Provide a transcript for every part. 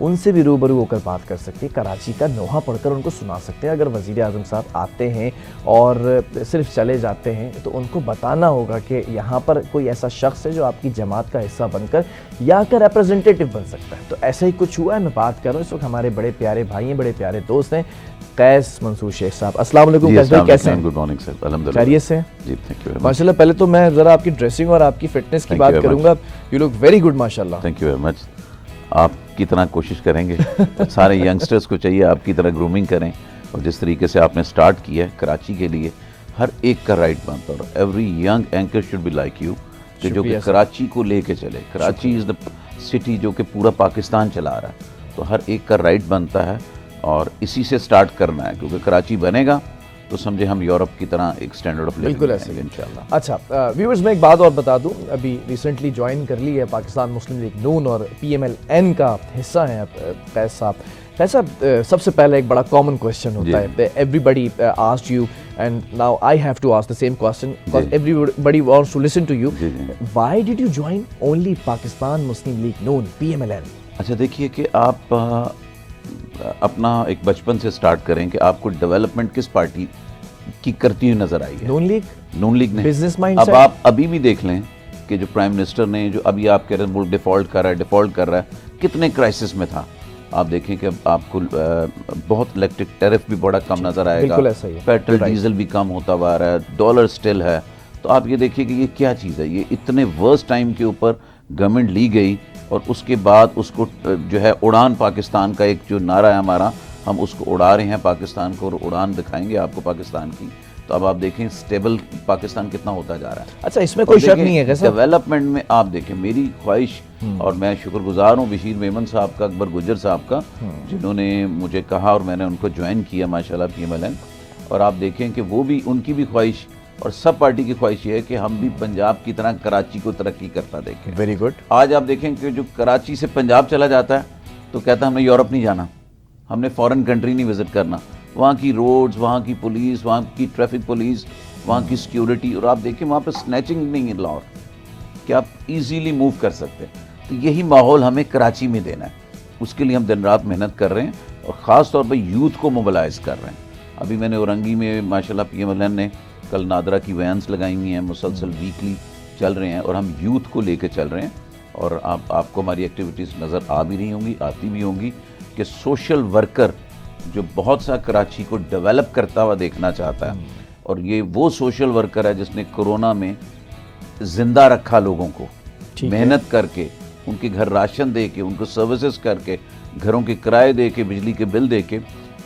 ان سے بھی روبرو ہو کر بات کر سکتے ہیں, کراچی کا نوحہ پڑھ کر ان کو سنا سکتے ہیں. اگر وزیر اعظم صاحب آتے ہیں اور صرف چلے جاتے ہیں تو ان کو بتانا ہوگا کہ یہاں پر کوئی ایسا شخص ہے جو آپ کی جماعت کا حصہ بن کر یا کا ریپرزنٹیٹو بن سکتا ہے. تو ایسا ہی کچھ ہوا ہے. میں بات کر رہا ہوں اس وقت ہمارے بڑے پیارے بھائی ہیں, بڑے پیارے دوست ہیں, قیس منصور شیخ صاحب. السلام علیکم قیس بھائی, کیسے ہیں؟ گڈ مارننگ سر, الحمدللہ خیریت سے ہیں؟ جی تھینک یو ماشاء اللہ. پہلے تو میں ذرا آپ کی ڈریسنگ اور آپ کی فٹنس کی بات کروں گا. یو لک ویری گڈ ماشاء اللہ. Thank you very much. آپ کی طرح کوشش کریں گے, سارے ینگسٹرز کو چاہیے آپ کی طرح گرومنگ کریں, اور جس طریقے سے آپ نے سٹارٹ کیا ہے کراچی کے لیے ہر ایک کا رائٹ بنتا ہے, اور every young anchor should be like you, کہ جو کہ کراچی کو لے کے چلے. کراچی از دا سٹی جو کہ پورا پاکستان چلا رہا ہے, تو ہر ایک کا رائٹ بنتا ہے اور اسی سے سٹارٹ کرنا ہے, کیونکہ کراچی بنے گا تو سمجھے ہم یورپ کی طرح ایک سٹینڈرڈ آف لیونگ ہے انشاءاللہ. اچھا ویورز, میں ایک بات اور بتا دوں, ابھی ریسنٹلی جوائن کر لی ہے پاکستان مسلم لیگ نون اور PMLN کا حصہ ہیں قیس صاحب. قیس صاحب, سب سے پہلے ایک بڑا کامن کوسچن ہوتا ہے, everybody asked you and now I have to ask the same question because everybody wants to listen to you. Why did you join only Pakistan Muslim League Noon PMLN؟ اچھا دیکھیے کہ آپ اپنا ایک بچپن سے سٹارٹ کریں کہ آپ کو ڈیولپمنٹ کس پارٹی کی کرتی ہوئی نظر آئی ہے. نون لیگ نے. Business mind. اب آپ ابھی بھی دیکھ لیں کہ جو پرائم منسٹر نے, جو ابھی آپ کہہ رہے ہیں ملک ڈیفالٹ کر رہا ہے, کتنے کرائسس میں تھا. آپ دیکھیں کہ آپ کو بہت الیکٹرک ٹیرف بھی بڑا کم نظر آئے گا, پیٹرول ڈیزل بھی کم ہوتا ہوا رہا ہے, ڈالر سٹل ہے. تو آپ یہ دیکھیے کہ یہ کیا چیز ہے, یہ اتنے ورسٹ ٹائم کے اوپر گورنمنٹ لی گئی, اور اس کے بعد اس کو جو ہے اڑان پاکستان کا ایک جو نعرہ ہے ہمارا, ہم اس کو اڑا رہے ہیں پاکستان کو, اور اڑان دکھائیں گے آپ کو پاکستان کی. تو اب آپ دیکھیں سٹیبل پاکستان کتنا ہوتا جا رہا ہے. اچھا اس میں کوئی شک نہیں ہے ڈیولپمنٹ میں. آپ دیکھیں میری خواہش, اور میں شکر گزار ہوں بشیر میمن صاحب کا, اکبر گجر صاحب کا, جنہوں نے مجھے کہا اور میں نے ان کو جوائن کیا ماشاءاللہ PMLN. اور آپ دیکھیں کہ وہ بھی, ان کی بھی خواہش اور سب پارٹی کی خواہش یہ ہے کہ ہم بھی پنجاب کی طرح کراچی کو ترقی کرتا دیکھیں. Very good. آج آپ دیکھیں کہ جو کراچی سے پنجاب چلا جاتا ہے تو کہتا ہے ہم نے یورپ نہیں جانا, ہم نے فورن کنٹری نہیں وزٹ کرنا, وہاں کی روڈز, وہاں کی پولیس, وہاں کی ٹریفک پولیس, وہاں کی سیکیورٹی, اور آپ دیکھیں وہاں پہ سنیچنگ نہیں ہے لاؤ کہ آپ ایزیلی موو کر سکتے. تو یہی ماحول ہمیں کراچی میں دینا ہے, اس کے لیے ہم دن رات محنت کر رہے ہیں, اور خاص طور پہ یوتھ کو موبلائز کر رہے ہیں. ابھی میں نے اورنگی میں ماشاءاللہ PMLN نے کل نادرا کی وینس لگائی ہوئی ہیں, مسلسل ویکلی چل رہے ہیں, اور ہم یوتھ کو لے کے چل رہے ہیں. اور آپ کو ہماری ایکٹیویٹیز نظر آ بھی رہی ہوں گی, آتی بھی ہوں گی, کہ سوشل ورکر جو بہت سا کراچی کو ڈیولپ کرتا ہوا دیکھنا چاہتا ہے, اور یہ وہ سوشل ورکر ہے جس نے کرونا میں زندہ رکھا لوگوں کو, محنت کر کے, ان کے گھر راشن دے کے, ان کو سروسز کر کے, گھروں کے کرائے دے کے, بجلی کے بل دے کے.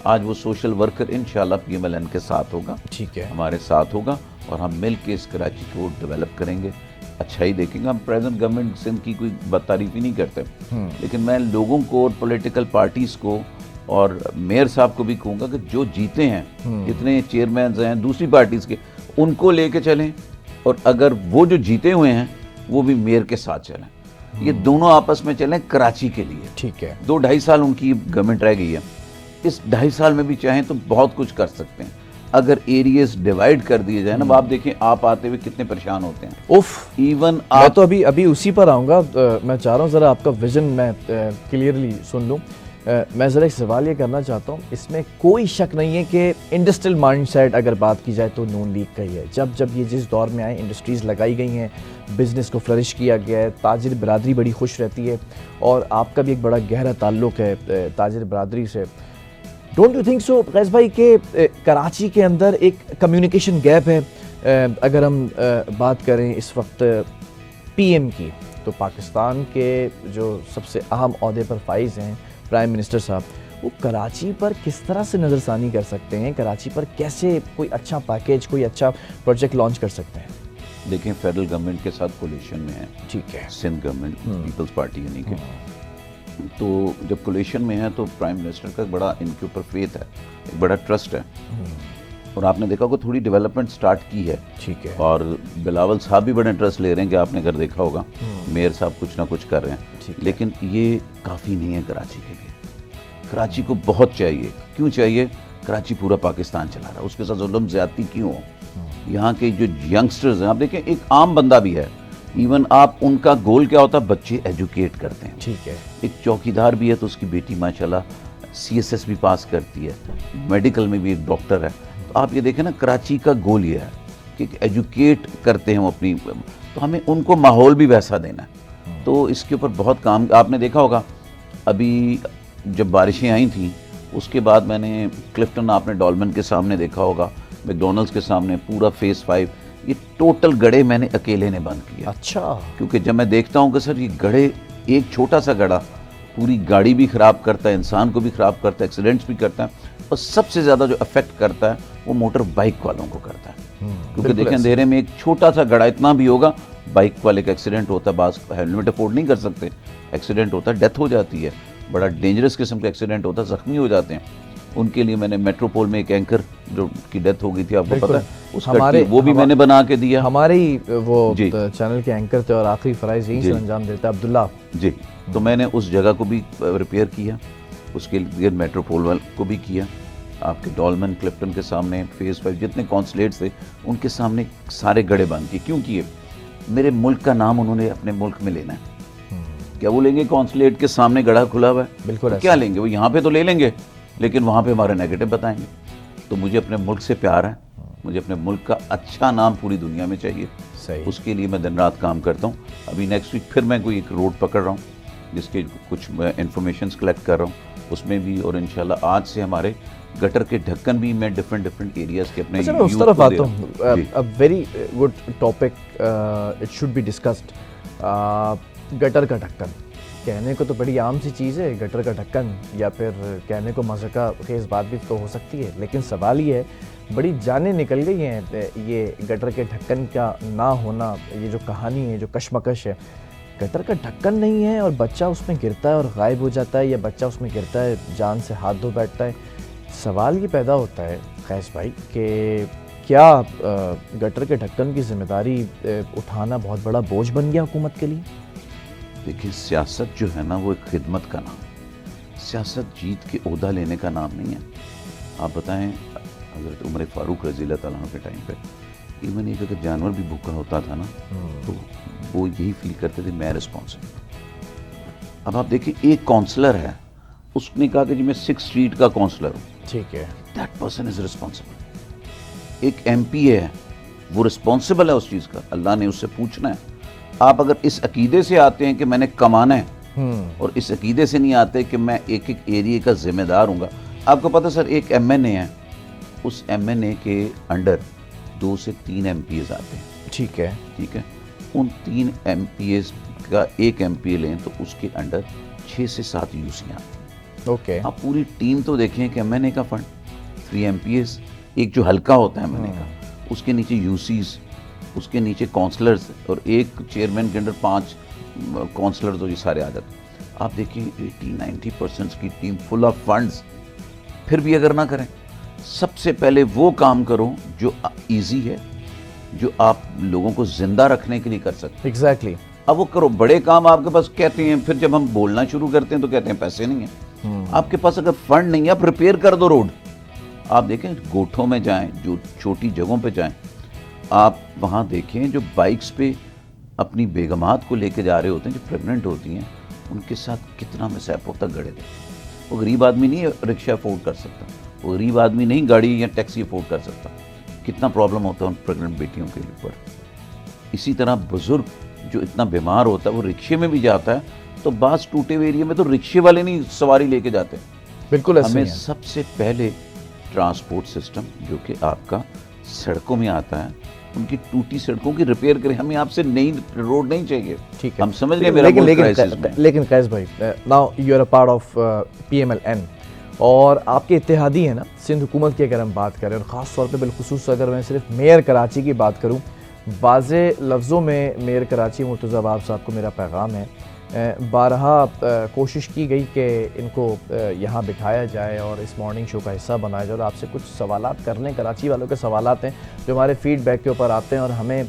آج وہ سوشل ورکر انشاءاللہ PMLN کے ساتھ ہوگا, ٹھیک ہے, ہمارے ساتھ ہوگا, اور ہم مل کے اس کراچی کو ڈیولپ کریں گے, اچھا ہی دیکھیں گے. ہم پریزنٹ گورنمنٹ سندھ کی کوئی بد تعریفی نہیں کرتے, لیکن میں لوگوں کو اور پولیٹیکل پارٹیز کو اور میئر صاحب کو بھی کہوں گا کہ جو جیتے ہیں, جتنے چیئرمینز ہیں دوسری پارٹیز کے, ان کو لے کے چلیں, اور اگر وہ جو جیتے ہوئے ہیں وہ بھی میئر کے ساتھ چلیں. یہ دونوں آپس میں چلیں کراچی کے لیے. ٹھیک ہے. 2-2.5 سال ان کی گورنمنٹ رہ گئی ہے, اس 2.5 سال میں بھی چاہیں تو بہت کچھ کر سکتے ہیں اگر ایریاز ڈیوائیڈ کر دیے جائیں نا. آپ دیکھیں آپ آتے ہوئے کتنے پریشان ہوتے ہیں. ایون میں تو ابھی اسی پر آؤں گا. میں چاہ رہا ہوں ذرا آپ کا ویژن میں کلیئرلی سن لوں. میں ذرا ایک سوال یہ کرنا چاہتا ہوں, اس میں کوئی شک نہیں ہے کہ انڈسٹریل مائنڈ سیٹ اگر بات کی جائے تو نون لیگ کا ہی ہے. جب یہ جس دور میں آئے, انڈسٹریز لگائی گئی ہیں, بزنس کو فلرش کیا گیا ہے, تاجر برادری بڑی خوش رہتی ہے, اور آپ کا بھی ایک بڑا گہرا تعلق ہے تاجر برادری سے. ڈونٹ یو تھنک سو قیس بھائی کہ کراچی کے اندر ایک کمیونیکیشن گیپ ہے؟ اگر ہم بات کریں اس وقت PM کی, تو پاکستان کے جو سب سے اہم عہدے پر فائز ہیں پرائم منسٹر صاحب, وہ کراچی پر کس طرح سے نظر ثانی کر سکتے ہیں, کراچی پر کیسے کوئی اچھا پیکیج, کوئی اچھا پروجیکٹ لانچ کر سکتے ہیں؟ دیکھیں فیڈرل گورنمنٹ کے ساتھ کولیشن میں ہے, ٹھیک ہے, سندھ گورنمنٹ پیپلز پارٹی یعنی کہ, تو جب کولیشن میں ہے تو پرائم منسٹر کا بڑا ان کے اوپر فیتھ ہے, ایک بڑا ٹرسٹ ہے, اور آپ نے دیکھا کہ تھوڑی ڈیولپمنٹ سٹارٹ کی ہے. ٹھیک ہے. اور بلاول صاحب بھی بڑے ٹرسٹ لے رہے ہیں کہ آپ نے اگر دیکھا ہوگا, میئر صاحب کچھ نہ کچھ کر رہے ہیں, لیکن یہ کافی نہیں ہے کراچی کے لیے. کراچی کو بہت چاہیے. کیوں چاہیے؟ کراچی پورا پاکستان چلا رہا ہے, اس کے ساتھ ظلم زیادتی کیوں ہو؟ یہاں کے جو ینگسٹرز ہیں, آپ دیکھیں ایک عام بندہ بھی ہے ایون آپ ان کا گول کیا ہوتا ہے, بچے ایجوکیٹ کرتے ہیں. ٹھیک ہے. ایک چوکیدار بھی ہے تو اس کی بیٹی ماشاءاللہ CSS بھی پاس کرتی ہے, میڈیکل میں بھی ایک ڈاکٹر ہے. تو آپ یہ دیکھیں نا, کراچی کا گول یہ ہے کہ ایجوکیٹ کرتے ہیں وہ اپنی, تو ہمیں ان کو ماحول بھی ویسا دینا ہے. تو اس کے اوپر بہت کام, آپ نے دیکھا ہوگا ابھی جب بارشیں آئی تھیں اس کے بعد میں نے کلفٹن, آپ نے ڈولمن کے سامنے دیکھا ہوگا, میکڈونلڈس کے سامنے پورا فیز 5, یہ ٹوٹل گڑھے میں نے اکیلے نے بند کیا. اچھا. کیونکہ جب میں دیکھتا ہوں کہ سر یہ گڑھے, ایک چھوٹا سا گڑھا پوری گاڑی بھی خراب کرتا ہے, انسان کو بھی خراب کرتا ہے, ایکسیڈنٹس بھی کرتا ہے, اور سب سے زیادہ جو افیکٹ کرتا ہے وہ موٹر بائک والوں کو کرتا ہے. کیونکہ دیکھیں اندھیرے میں ایک چھوٹا سا گڑھا اتنا بھی ہوگا, بائک والے کا ایکسیڈنٹ ہوتا ہے, بعض ہیلمٹ افورڈ نہیں کر سکتے, ایکسیڈنٹ ہوتا ہے, ڈیتھ ہو جاتی ہے, بڑا ڈینجرس قسم کا ایکسیڈنٹ ہوتا ہے, زخمی ہو جاتے ہیں. ان کے لیے میں نے میٹروپول میں ایک اینکر جو کی ڈیتھ ہو گئی تھی, آپ کو پتا ہے, اس کا وہ بھی میں نے بنا کے دیا. ہمارے وہ چینل کے اینکر تھے اور آخری فرائض یہیں سے انجام دیتا ہے عبداللہ جی. تو میں نے اس جگہ کو بھی ریپیئر کیا, اس کے لیے میٹروپول کو بھی کیا. آپ کے ڈولمن, کلفٹن کے سامنے فیز 5 جتنے کونسلیٹس تھے ان کے سامنے سارے گڑھے بند کیے. کیوں کیے؟ میرے ملک کا نام انہوں نے اپنے ملک میں لینا ہے. کیا وہ لیں گے کونسلیٹ کے سامنے گڑھا کھلا ہوا ہے؟ بالکل. کیا لیں گے وہ؟ یہاں پہ تو لے لیں گے لیکن وہاں پہ ہمارے نیگیٹو بتائیں گے. تو مجھے اپنے ملک سے پیار ہے, مجھے اپنے ملک کا اچھا نام پوری دنیا میں چاہیے. اس کے لیے میں دن رات کام کرتا ہوں. ابھی نیکسٹ ویک پھر میں کوئی ایک روڈ پکڑ رہا ہوں جس کے کچھ انفارمیشنز کلیکٹ کر رہا ہوں اس میں بھی, اور انشاءاللہ آج سے ہمارے گٹر کے ڈھکن بھی میں ڈفرینٹ ایریاز کے اپنے اس طرف آتا ہوں. Very good topic, it should be discussed. Gutter کا ڈھکن کہنے کو تو بڑی عام سی چیز ہے, گٹر کا ڈھکن, یا پھر کہنے کو مزہ کا خیز بات بھی تو ہو سکتی ہے, لیکن سوال یہ ہے, بڑی جانیں نکل گئی ہیں یہ گٹر کے ڈھکن کا نہ ہونا. یہ جو کہانی ہے, جو کشمکش ہے, گٹر کا ڈھکن نہیں ہے اور بچہ اس میں گرتا ہے اور غائب ہو جاتا ہے, یا بچہ اس میں گرتا ہے جان سے ہاتھ دھو بیٹھتا ہے. سوال یہ پیدا ہوتا ہے قیس بھائی کہ کیا گٹر کے ڈھکن کی ذمہ داری اٹھانا بہت بڑا بوجھ بن گیا حکومت کے لیے؟ دیکھیں, سیاست جو ہے نا وہ ایک خدمت کا نام, سیاست جیت کے عہدہ لینے کا نام نہیں ہے. آپ بتائیں حضرت عمر فاروق رضی اللہ تعالیٰ عنہ کے ٹائم پہ ایون ایک اگر جانور بھی بھوکا ہوتا تھا نا تو وہ یہی فیل کرتے تھے میں رسپانسبل. اب آپ دیکھیں ایک کونسلر ہے, اس نے کہا کہ جی میں 6 اسٹریٹ کا کونسلر ہوں, ٹھیک ہے, دیٹ پرسن از رسپانسبل. ایک MP ہے وہ رسپانسبل ہے اس چیز کا, اللہ نے اس سے پوچھنا ہے. آپ اگر اس عقیدے سے آتے ہیں کہ میں نے کمانا ہے اور اس عقیدے سے نہیں آتے کہ میں ایک ایریے کا ذمہ دار ہوں گا. آپ کو پتہ سر ایک MNA ہے, اس MNA کے انڈر 2 سے 3 MPs آتے ہیں. ٹھیک ہے, ٹھیک ہے, ان 3 MPs کا ایک MP لیں تو اس کے انڈر 6 سے 7 UC آتے ہیں. اوکے. آپ پوری ٹیم تو دیکھیں کہ MNA کا فنڈ 3 MPs, ایک جو ہلکا ہوتا ہے MNA کا, اس کے نیچے UCs, اس کے نیچے کونسلرز, اور ایک چیئرمین کے انڈر 5 کونسلرز, اور یہ سارے آ جاتے ہیں. آپ دیکھیں 80-90% کی ٹیم فل آف فنڈز. پھر بھی اگر نہ کریں, سب سے پہلے وہ کام کرو جو ایزی ہے, جو آپ لوگوں کو زندہ رکھنے کے لیے کر سکتے. ایگزیکٹلی. اب وہ کرو. بڑے کام آپ کے پاس کہتے ہیں, پھر جب ہم بولنا شروع کرتے ہیں تو کہتے ہیں پیسے نہیں ہیں. آپ کے پاس اگر فنڈ نہیں ہے, آپ ریپیئر کر دو روڈ. آپ دیکھیں گوٹھوں میں جائیں, جو چھوٹی جگہوں پہ جائیں, آپ وہاں دیکھیں جو بائکس پہ اپنی بیگمات کو لے کے جا رہے ہوتے ہیں, جو پریگننٹ ہوتی ہیں, ان کے ساتھ کتنا مسائب ہوتا گڑے دے. وہ غریب آدمی نہیں رکشہ افورڈ کر سکتا, وہ غریب آدمی نہیں گاڑی یا ٹیکسی افورڈ کر سکتا. کتنا پرابلم ہوتا ہے ان پریگننٹ بیٹیوں کے اوپر. اسی طرح بزرگ جو اتنا بیمار ہوتا ہے وہ رکشے میں بھی جاتا ہے, تو بعض ٹوٹے ہوئے ایریا میں تو رکشے والے نہیں سواری لے کے جاتے. بالکل. ہمیں سب سے پہلے ٹرانسپورٹ سسٹم جو کہ آپ کا سڑکوں میں آتا ہے, ان کی ٹوٹی سڑکوں کی ریپیئر کریں. ہمیں آپ سے نئی روڈ نہیں چاہیے. ٹھیک ہے, ہم سمجھ رہے ہیں میرا ملک کرائسس میں. لیکن قیس بھائی, now you are a part of PMLN, اور آپ کے اتحادی ہیں نا سندھ حکومت کی. اگر ہم بات کریں, اور خاص طور پہ بالخصوص اگر میں صرف میئر کراچی کی بات کروں, واضح لفظوں میں میئر کراچی مرتضی عباب صاحب کو میرا پیغام ہے, بارہا کوشش کی گئی کہ ان کو یہاں بٹھایا جائے اور اس مارننگ شو کا حصہ بنایا جائے, اور آپ سے کچھ سوالات کر لیں. کراچی والوں کے سوالات ہیں جو ہمارے فیڈ بیک کے اوپر آتے ہیں, اور ہمیں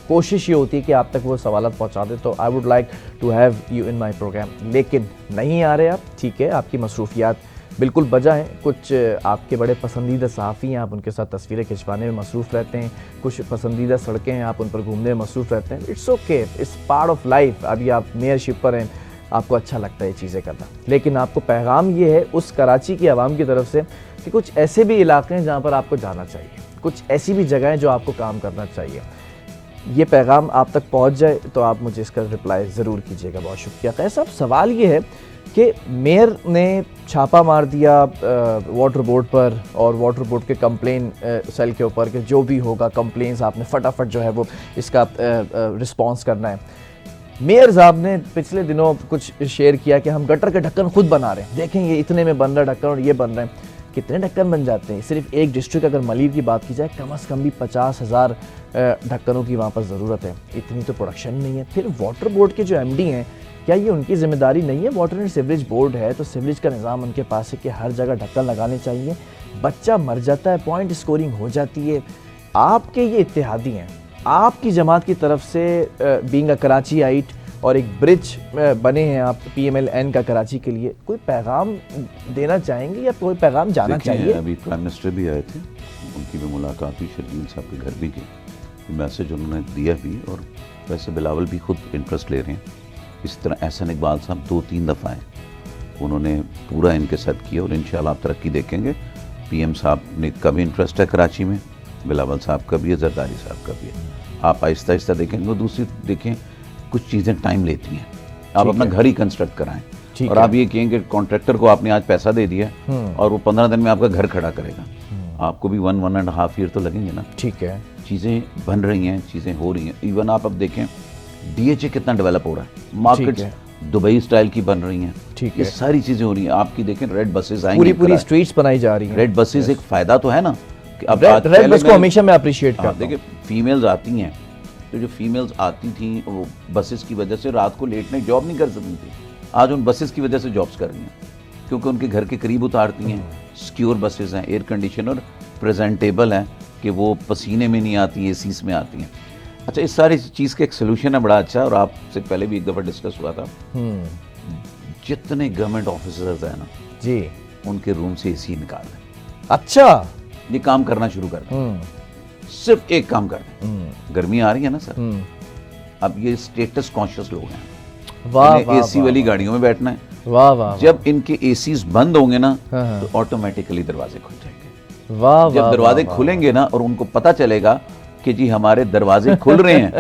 کوشش یہ ہوتی ہے کہ آپ تک وہ سوالات پہنچا دیں. تو I would like to have you in my programme, لیکن نہیں آ رہے آپ. ٹھیک ہے, آپ کی مصروفیات بالکل بجا ہیں. کچھ آپ کے بڑے پسندیدہ صحافی ہیں, آپ ان کے ساتھ تصویریں کھنچوانے میں مصروف رہتے ہیں, کچھ پسندیدہ سڑکیں ہیں آپ ان پر گھومنے میں مصروف رہتے ہیں. It's okay, it's part of life. ابھی آپ میئر شپ پر ہیں, آپ کو اچھا لگتا ہے یہ چیزیں کرنا, لیکن آپ کو پیغام یہ ہے اس کراچی کی عوام کی طرف سے کہ کچھ ایسے بھی علاقے ہیں جہاں پر آپ کو جانا چاہیے, کچھ ایسی بھی جگہیں جو آپ کو کام کرنا چاہیے. یہ پیغام آپ تک پہنچ جائے تو آپ مجھے اس کا رپلائی ضرور کیجیے گا. بہت شکریہ. قیس صاحب, سوال یہ ہے کہ میئر نے چھاپا مار دیا واٹر بورڈ پر اور واٹر بورڈ کے کمپلین سیل کے اوپر کہ جو بھی ہوگا کمپلینس آپ نے فٹافٹ جو ہے وہ اس کا رسپانس کرنا ہے. میئر صاحب نے پچھلے دنوں کچھ شیئر کیا کہ ہم گٹر کے ڈھکن خود بنا رہے ہیں, دیکھیں یہ اتنے میں بن رہا ہے ڈھکن اور یہ بن رہے ہیں. کتنے ڈھکن بن جاتے ہیں؟ صرف ایک ڈسٹرکٹ اگر ملیر کی بات کی جائے کم از کم بھی 50,000 ڈھکنوں کی وہاں پر ضرورت ہے. اتنی تو پروڈکشن نہیں ہے. پھر واٹر بورڈ کے جو ایم ڈی ہیں, کیا یہ ان کی ذمہ داری نہیں ہے؟ واٹر اینڈ سیوریج بورڈ ہے تو سیوریج کا نظام ان کے پاس ہے کہ ہر جگہ ڈھکن لگانے چاہیے. بچہ مر جاتا ہے, پوائنٹ اسکورنگ ہو جاتی ہے. آپ کے یہ اتحادی ہیں, آپ کی جماعت کی طرف سے بینگ اے کراچی آئٹ اور ایک برج بنے ہیں آپ پی ایم ایل این کا کراچی کے لیے, کوئی پیغام دینا چاہیں گے یا کوئی پیغام جانا چاہیے؟ ابھی پرائم منسٹر بھی آئے تھے, ان کی بھی ملاقات ہوئی, شرجیل صاحب کے گھر بھی گئے, میسج انہوں نے دیا بھی, اور ویسے بلاول بھی خود انٹرسٹ لے رہے ہیں. اس طرح احسن اقبال صاحب 2-3 دفعہ ہیں, انہوں نے پورا ان کے ساتھ کیا, اور انشاءاللہ آپ ترقی دیکھیں گے. پی ایم صاحب نے کا بھی انٹرسٹ ہے کراچی میں, بلاول صاحب کا بھی ہے, زرداری صاحب کا بھی ہے. آپ آہستہ آہستہ دیکھیں گے. دوسری دیکھیں, کچھ چیزیں ٹائم لیتی ہیں. آپ اپنا گھر ہی کنسٹرکٹ کرائیں, اور آپ یہ کہیں کہ کانٹریکٹر کو آپ نے آج پیسہ دے دیا اور وہ 15 دن میں آپ کا گھر کھڑا کرے گا, آپ کو بھی 1.5 ایئر تو لگیں گے نا. ٹھیک ہے, چیزیں بن رہی ہیں, چیزیں ہو رہی ہیں. ایون آپ اب دیکھیں ڈی ایچ اے کتنا ڈیولپ ہو رہا ہے, مارکیٹس دبئی سٹائل کی بن رہی ہیں. ٹھیک یہ ہے, ساری چیزیں ہو رہی ہیں. آپ کی دیکھیں ریڈ بسز آئیں گی, پوری اسٹریٹس بنائی جا رہی ہیں. ریڈ بسز ایک فائدہ تو ہے نا, کہ اب ریڈ بس کو ہمیشہ میں اپریشیٹ کرتا ہوں. دیکھیں فیمیلز آتی ہیں, تو جو فیمیلز آتی تھیں وہ بسز کی وجہ سے رات کو لیٹ نائٹ جاب نہیں کر سکتی تھی, آج ان بسز کی وجہ سے جابس کر رہی ہیں, کیونکہ ان کے گھر کے قریب اتارتی ہیں. سکیور بسز ہیں, ایئر کنڈیشن اور پریزنٹیبل ہیں, کہ وہ پسینے میں نہیں آتی, اے سیز میں آتی ہیں. اچھا, اس ساری چیز کا ایک سلوشن ہے بڑا اچھا, اور آپ سے پہلے بھی ایک دفعہ ڈسکس ہوا تھا. جتنے گورنمنٹ آفیسرز ہیں نا جی, ان کے روم سے اے سی نکال دیں. اچھا, یہ کام کرنا شروع کر دیں, صرف ایک کام کر دیں. گرمی آ رہی ہے نا سر, اب یہ اسٹیٹس کانشیس لوگ ہیں, اے سی والی گاڑیوں میں بیٹھنا ہے. واہ واہ, جب ان کے اے سیز بند ہوں گے نا تو آٹومیٹیکلی دروازے کھل جائیں گے. واہ, جب دروازے کھلیں گے نا اور ان کو پتہ چلے گا کہ جی ہمارے دروازے کھل رہے ہیں,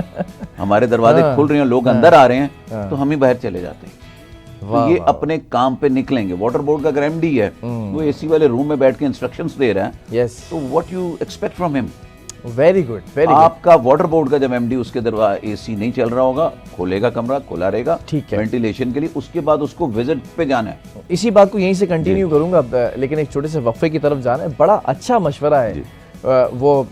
ہمارے دروازے کھل رہے ہیں, لوگ اندر آ رہے ہیں, تو ہم ہی باہر چلے جاتے ہیں. تو یہ اپنے کام پہ نکلیں گے. واٹر بورڈ کا اگر ایم ڈی ہے وہ اے سی والے روم میں بیٹھ کے انسٹرکشنز دے رہا ہے, یس, تو واٹ یو ایکسپیکٹ فرام ہم. Very good, very good. آپ کا واٹر بورڈ کا جب ایم ڈی اس کے اے سی نہیں چل رہا ہوگا, کھولے گا کمرہ, کھلا رہے گا وینٹیلیشن کے لیے, اس کے بعد اس کو وزٹ پہ جانا ہے. اسی بات کو یہیں سے کنٹینیو کروں گا, لیکن ایک چھوٹے سے وقفے کی طرف جانا ہے. بڑا اچھا مشورہ ہے. وہ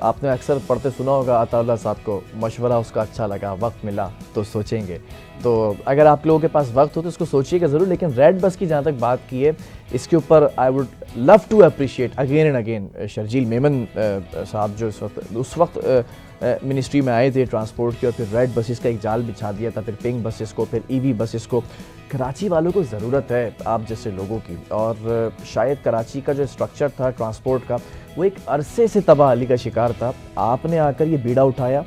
آپ نے اکثر پڑھتے سنا ہوگا, عطا اللہ صاحب کو مشورہ اس کا اچھا لگا, وقت ملا تو سوچیں گے. تو اگر آپ لوگوں کے پاس وقت ہو تو اس کو سوچیے گا ضرور. لیکن ریڈ بس کی جہاں تک بات کی ہے, اس کے اوپر I would love to appreciate again and again Sharjeel Memon صاحب, جو اس وقت منسٹری میں آئے تھے ٹرانسپورٹ کے, اور پھر ریڈ بسز کا ایک جال بچھا دیا تھا, پھر پنک بسز کو, پھر ای وی بسز کو. کراچی والوں کو ضرورت ہے آپ جیسے لوگوں کی, اور شاید کراچی کا جو اسٹرکچر تھا ٹرانسپورٹ کا وہ ایک عرصے سے تباہی کا شکار تھا. آپ نے آ کر یہ بیڑا اٹھایا,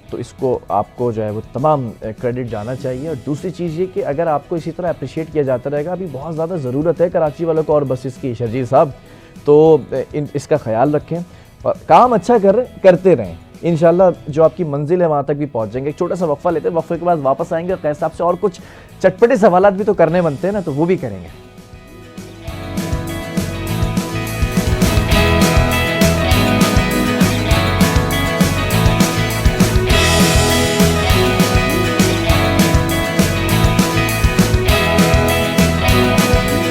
تو اس کو آپ کو جو ہے وہ تمام کریڈٹ جانا چاہیے. اور دوسری چیز یہ کہ اگر آپ کو اسی طرح اپریشیٹ کیا جاتا رہے گا, ابھی بہت زیادہ ضرورت ہے کراچی والوں کو اور بسز کی شرجیل صاحب, تو اس کا خیال رکھیں اور کام اچھا کرتے رہیں. انشاءاللہ جو آپ کی منزل ہے وہاں تک بھی پہنچ جائیں گے. ایک چھوٹا سا وقفہ لیتے ہیں, وقفے کے بعد واپس آئیں گے, اور قیس صاحب سے اور کچھ چٹپٹے سوالات بھی تو کرنے بنتے ہیں نا, تو وہ بھی کریں گے.